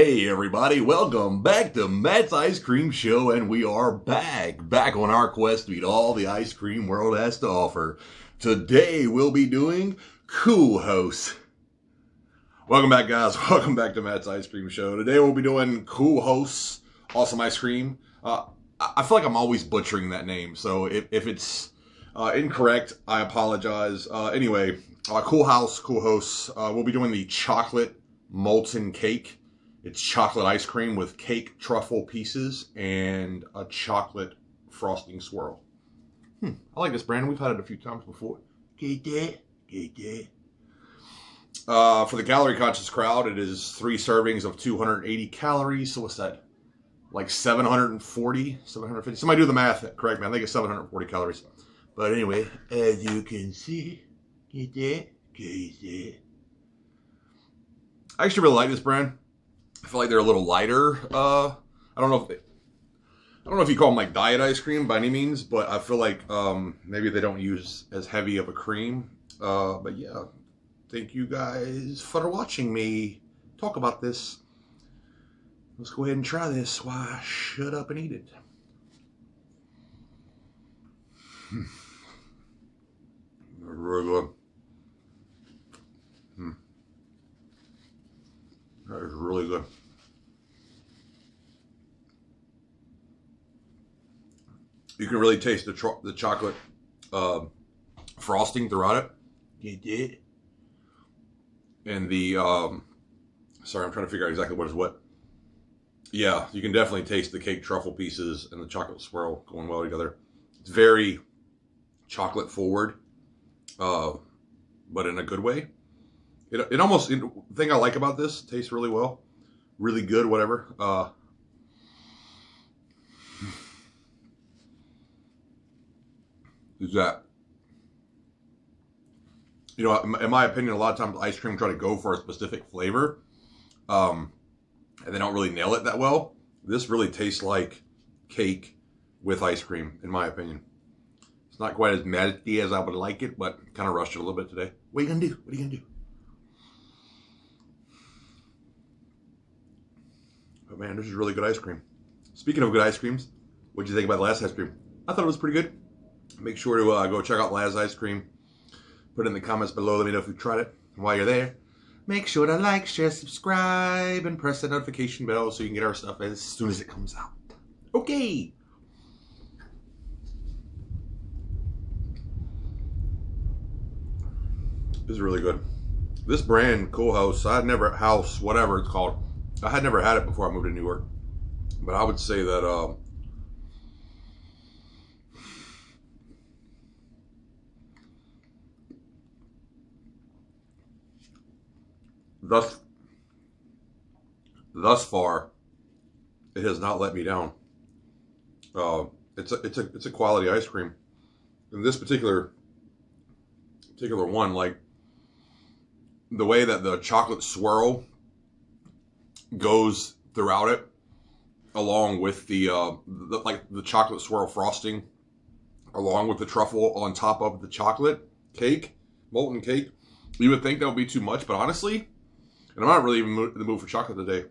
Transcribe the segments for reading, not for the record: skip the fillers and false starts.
Hey everybody, welcome back to Matt's Ice Cream Show, and we are back on our quest to eat all the ice cream world has to offer. Today we'll be doing Coolhaus. Welcome back, guys. Welcome back to Matt's Ice Cream Show. Today we'll be doing Coolhaus, awesome ice cream. I feel like I'm always butchering that name, so if it's incorrect, I apologize. Anyway, Coolhaus. We'll be doing the chocolate molten cake. It's chocolate ice cream with cake truffle pieces and a chocolate frosting swirl. I like this brand. We've had it a few times before. Get that. For the calorie conscious crowd, it is 3 servings of 280 calories. So what's that? Like 740, 750. Somebody do the math. Correct me. I think it's 740 calories. But anyway, as you can see, get that. I actually really like this brand. I feel like they're a little lighter. I don't know if you call them like diet ice cream by any means, but I feel like maybe they don't use as heavy of a cream. But yeah, thank you guys for watching me talk about this. Let's go ahead and try this. Why, shut up and eat it. Really good. That is really good. You can really taste the chocolate frosting throughout it. You did. And the, sorry, I'm trying to figure out exactly what is what. Yeah, you can definitely taste the cake truffle pieces and the chocolate swirl going well together. It's very chocolate forward, but in a good way. It almost, the thing I like about this, tastes really well, really good, whatever. Is that, you know, in my opinion, a lot of times ice cream try to go for a specific flavor, and they don't really nail it that well. This really tastes like cake with ice cream, in my opinion. It's not quite as melty as I would like it, but kind of rushed it a little bit today. What are you gonna do? What are you gonna do? But man, this is really good ice cream. Speaking of good ice creams, what did you think about the last ice cream? I thought it was pretty good. Make sure to go check out Laz Ice Cream. Put it in the comments below. Let me know if you've tried it. And while you're there, make sure to like, share, subscribe, and press the notification bell so you can get our stuff as soon as it comes out. Okay. This is really good. This brand, Coolhaus, House, whatever it's called, I had never had it before I moved to New York. But I would say that thus far, it has not let me down. It's a quality ice cream. In this particular one, like the way that the chocolate swirl goes throughout it, along with the chocolate swirl frosting, along with the truffle on top of the chocolate cake, molten cake. You would think that would be too much, but honestly, and I'm not really even in the mood for chocolate today.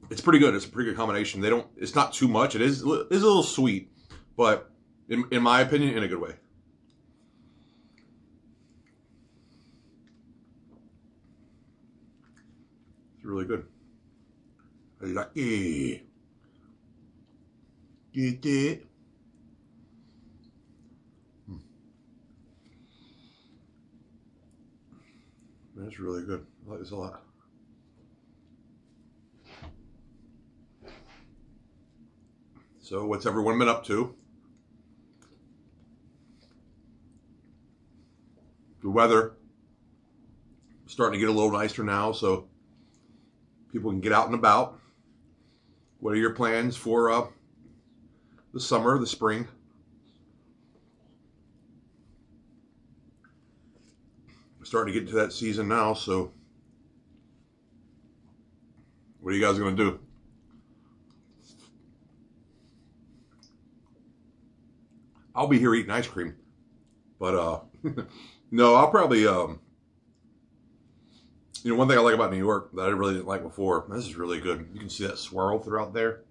It's pretty good. It's a pretty good combination. It's not too much. It is a little sweet, but in my opinion, in a good way. It's really good. I like it. Get it. That's really good. I like this a lot. So what's everyone been up to? The weather is starting to get a little nicer now, so people can get out and about. What are your plans for the summer, the spring? We're starting to get to that season now, so what are you guys going to do? I'll be here eating ice cream, but no, I'll probably You know, one thing I like about New York that I really didn't like before, this is really good. You can see that swirl throughout there.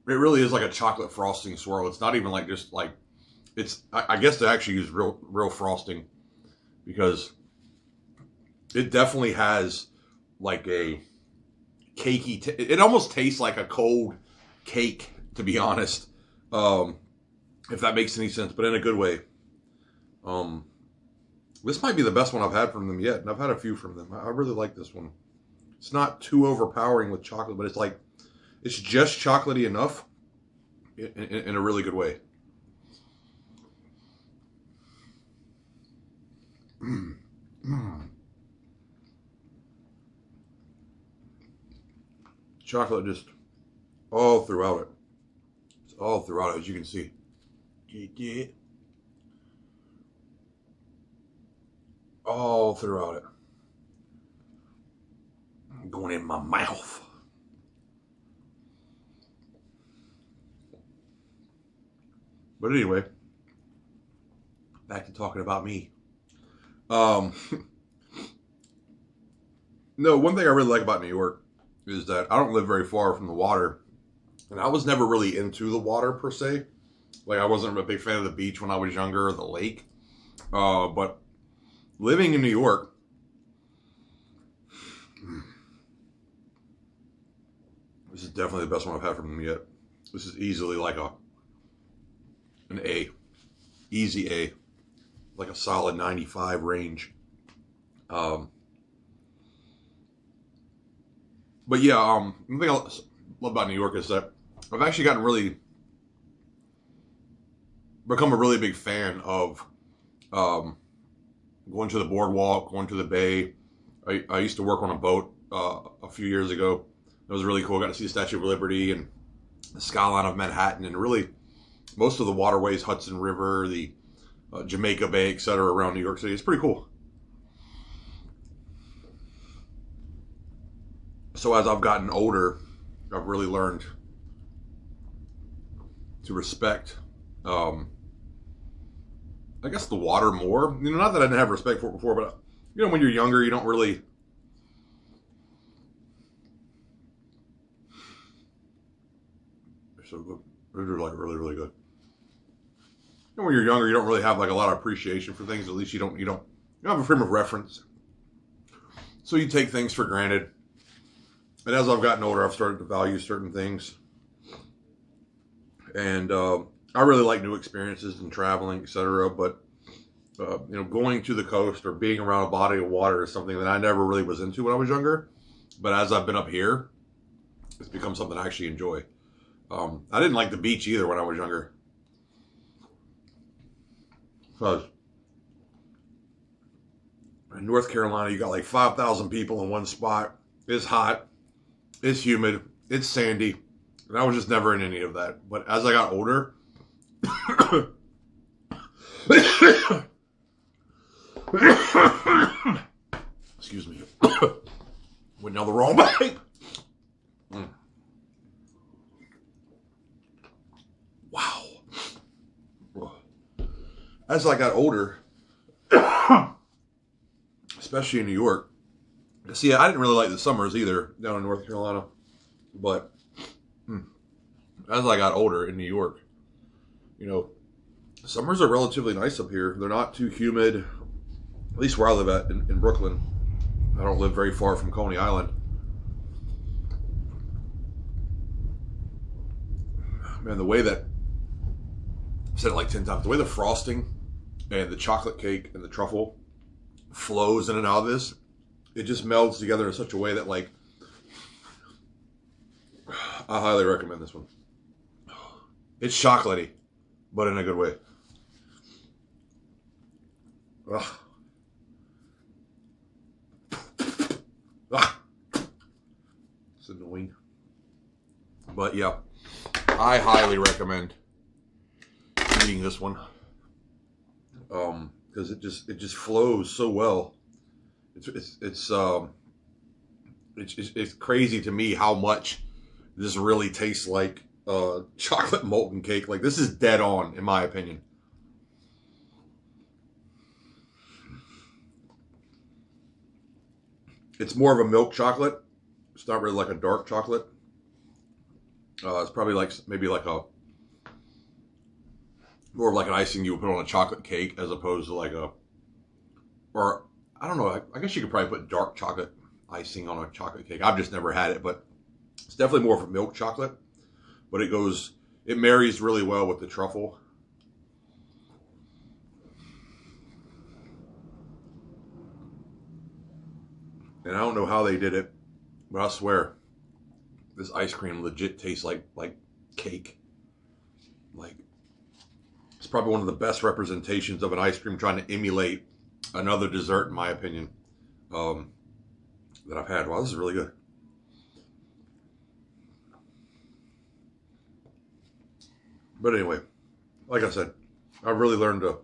It really is like a chocolate frosting swirl. It's not even like just like, I guess they actually use real frosting, because it definitely has like a cakey, it almost tastes like a cold cake, to be honest. If that makes any sense, but in a good way. This might be the best one I've had from them yet, and I've had a few from them. I really like this one. It's not too overpowering with chocolate, but it's like, it's just chocolatey enough in a really good way. Chocolate just all throughout it. It's all throughout it, as you can see. All throughout it. Going in my mouth. But anyway, back to talking about me. No, one thing I really like about New York is that I don't live very far from the water. And I was never really into the water per se. Like, I wasn't a big fan of the beach when I was younger, or the lake. But living in New York, this is definitely the best one I've had from them yet. This is easily like an A. Easy A. Like a solid 95 range. But yeah, one thing I love about New York is that I've actually become a really big fan of going to the boardwalk, going to the bay. I used to work on a boat a few years ago. It was really cool. I got to see the Statue of Liberty and the skyline of Manhattan, and really most of the waterways, Hudson River, the Jamaica Bay, etc., around New York City. It's pretty cool. So as I've gotten older, I've really learned to respect, I guess, the water more. You know, not that I didn't have respect for it before, but, you know, when you're younger, you don't really... They're so good. They're like really, really good. You know, when you're younger, you don't really have like a lot of appreciation for things. At least you don't have a frame of reference. So you take things for granted. And as I've gotten older, I've started to value certain things. And I really like new experiences and traveling, etc. But, you know, going to the coast or being around a body of water is something that I never really was into when I was younger. But as I've been up here, it's become something I actually enjoy. I didn't like the beach either when I was younger. Because in North Carolina, you got like 5,000 people in one spot. It's hot. It's humid. It's sandy. And I was just never in any of that. But as I got older... Excuse me. Went down the wrong way. Wow. As I got older, especially in New York, see, I didn't really like the summers either down in North Carolina, but as I got older in New York, you know, summers are relatively nice up here. They're not too humid, at least where I live at in Brooklyn. I don't live very far from Coney Island. Man, the way that, I've said it like 10 times, the way the frosting and the chocolate cake and the truffle flows in and out of this, it just melds together in such a way that, like, I highly recommend this one. It's chocolatey, but in a good way. Ugh. Ah. It's annoying. But yeah, I highly recommend eating this one. Because it just flows so well. It's crazy to me how much this really tastes like chocolate molten cake. Like, this is dead on, in my opinion. It's more of a milk chocolate. It's not really like a dark chocolate. It's probably like maybe like a more of like an icing you would put on a chocolate cake as opposed to like a, or I don't know. I guess you could probably put dark chocolate icing on a chocolate cake. I've just never had it, but it's definitely more of a milk chocolate. But it marries really well with the truffle. And I don't know how they did it, but I swear, this ice cream legit tastes like cake. Like, it's probably one of the best representations of an ice cream trying to emulate another dessert, in my opinion, that I've had. Wow, this is really good. But anyway, like I said, I've really learned to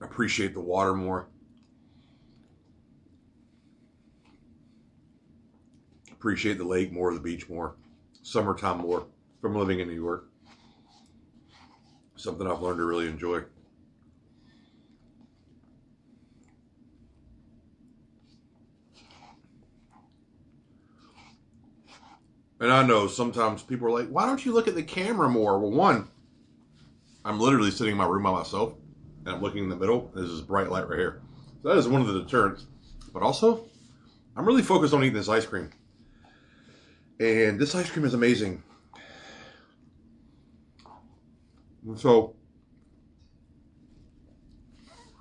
appreciate the water more. Appreciate the lake more, the beach more, summertime more from living in New York. Something I've learned to really enjoy. And I know sometimes people are like, why don't you look at the camera more? Well, one, I'm literally sitting in my room by myself and I'm looking in the middle. There's this bright light right here. So that is one of the deterrents. But also, I'm really focused on eating this ice cream. And this ice cream is amazing. And so,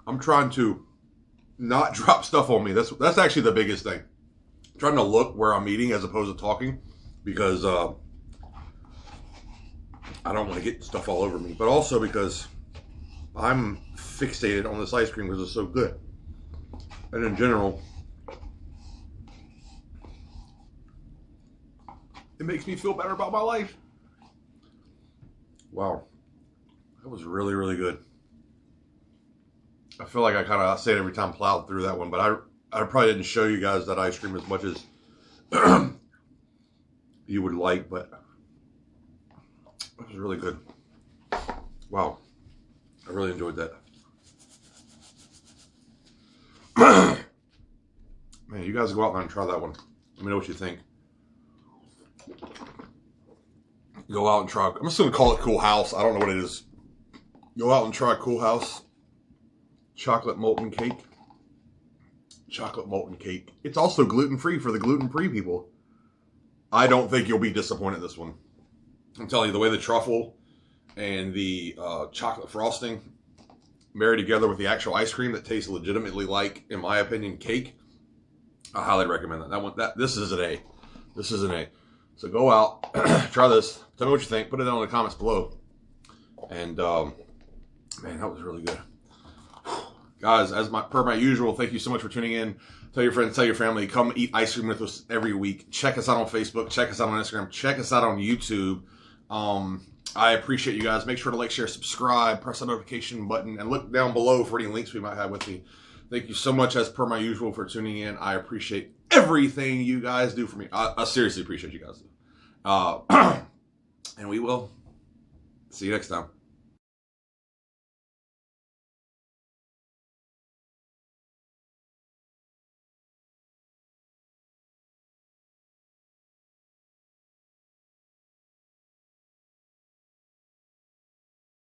I'm trying to not drop stuff on me. That's actually the biggest thing. I'm trying to look where I'm eating as opposed to talking. Because I don't want to get stuff all over me. But also because I'm fixated on this ice cream because it's so good. And in general, it makes me feel better about my life. Wow. That was really, really good. I feel like I say it every time, plowed through that one. But I probably didn't show you guys that ice cream as much as you would like, but it was really good. Wow. I really enjoyed that. Man, you guys go out there and try that one. Let me know what you think. Go out and try. I'm just going to call it Coolhaus. I don't know what it is. Go out and try Coolhaus chocolate molten cake. Chocolate molten cake. It's also gluten-free for the gluten-free people. I don't think you'll be disappointed in this one. I'm telling you, the way the truffle and the chocolate frosting marry together with the actual ice cream that tastes legitimately like, in my opinion, cake, I highly recommend that. This is an A. This is an A. So go out, try this. Tell me what you think. Put it down in the comments below. And man, that was really good. Guys, per my usual, thank you so much for tuning in. Tell your friends, tell your family, come eat ice cream with us every week. Check us out on Facebook. Check us out on Instagram. Check us out on YouTube. I appreciate you guys. Make sure to like, share, subscribe, press the notification button, and look down below for any links we might have with me. Thank you so much, as per my usual, for tuning in. I appreciate everything you guys do for me. I seriously appreciate you guys. And we will see you next time.